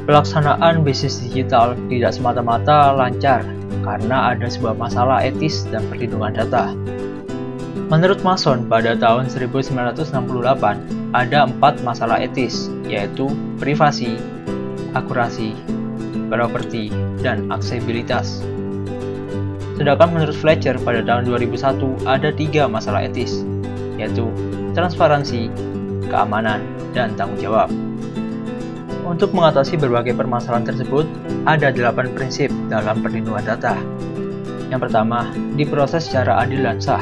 Pelaksanaan bisnis digital tidak semata-mata lancar karena ada sebuah masalah etis dan perlindungan data. Menurut Mason, pada tahun 1968, ada 4 masalah etis, yaitu privasi, akurasi, properti, dan aksesibilitas. Sedangkan menurut Fletcher, pada tahun 2001 ada 3 masalah etis, yaitu transparansi, keamanan, dan tanggung jawab. Untuk mengatasi berbagai permasalahan tersebut, ada 8 prinsip dalam perlindungan data. Yang pertama, diproses secara adil dan sah.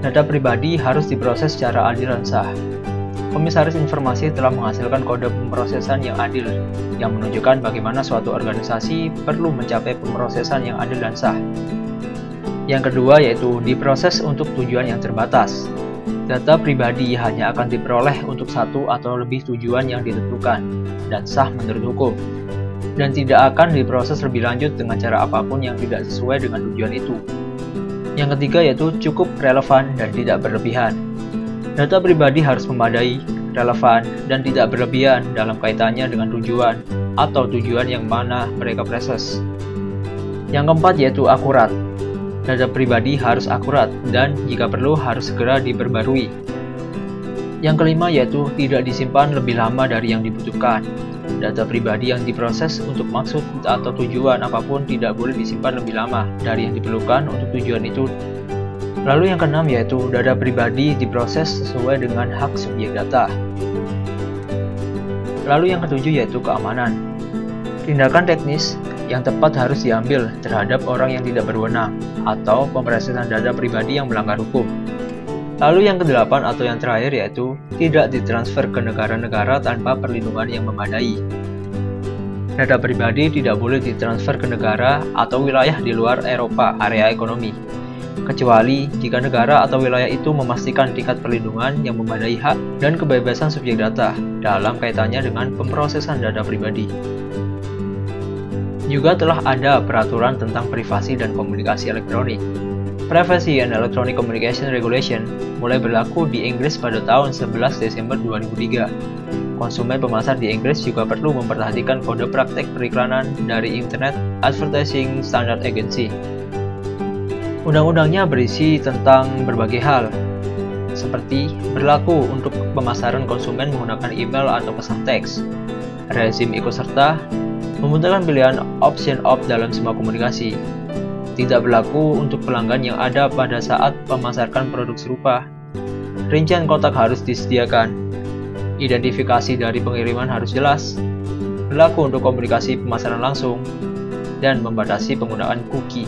Data pribadi harus diproses secara adil dan sah. Komisaris informasi telah menghasilkan kode pemrosesan yang adil, yang menunjukkan bagaimana suatu organisasi perlu mencapai pemrosesan yang adil dan sah. Yang kedua yaitu diproses untuk tujuan yang terbatas. Data pribadi hanya akan diperoleh untuk satu atau lebih tujuan yang ditentukan dan sah menurut hukum, dan tidak akan diproses lebih lanjut dengan cara apapun yang tidak sesuai dengan tujuan itu. Yang ketiga yaitu cukup relevan dan tidak berlebihan. Data pribadi harus memadai, relevan, dan tidak berlebihan dalam kaitannya dengan tujuan atau tujuan yang mana mereka proses. Yang keempat yaitu akurat. Data pribadi harus akurat dan jika perlu harus segera diperbarui. Yang kelima yaitu tidak disimpan lebih lama dari yang dibutuhkan. Data pribadi yang diproses untuk maksud atau tujuan apapun tidak boleh disimpan lebih lama dari yang diperlukan untuk tujuan itu. Lalu yang keenam yaitu data pribadi diproses sesuai dengan hak subjek data. Lalu yang ketujuh yaitu keamanan. Tindakan teknis yang tepat harus diambil terhadap orang yang tidak berwenang atau pemrosesan data pribadi yang melanggar hukum. Lalu yang kedelapan atau yang terakhir yaitu tidak ditransfer ke negara-negara tanpa perlindungan yang memadai. Data pribadi tidak boleh ditransfer ke negara atau wilayah di luar Eropa area ekonomi, kecuali jika negara atau wilayah itu memastikan tingkat perlindungan yang memadai hak dan kebebasan subjek data dalam kaitannya dengan pemrosesan data pribadi. Juga telah ada peraturan tentang privasi dan komunikasi elektronik. Privacy and Electronic Communication Regulation mulai berlaku di Inggris pada tahun 11 Desember 2003. Konsumen pemasar di Inggris juga perlu memperhatikan kode praktek periklanan dari Internet Advertising Standard Agency. Undang-undangnya berisi tentang berbagai hal, seperti berlaku untuk pemasaran konsumen menggunakan email atau pesan teks, rezim ikut serta, memutarkan pilihan option opt dalam semua komunikasi, tidak berlaku untuk pelanggan yang ada pada saat memasarkan produk serupa, rincian kotak harus disediakan, identifikasi dari pengiriman harus jelas, berlaku untuk komunikasi pemasaran langsung, dan membatasi penggunaan cookie.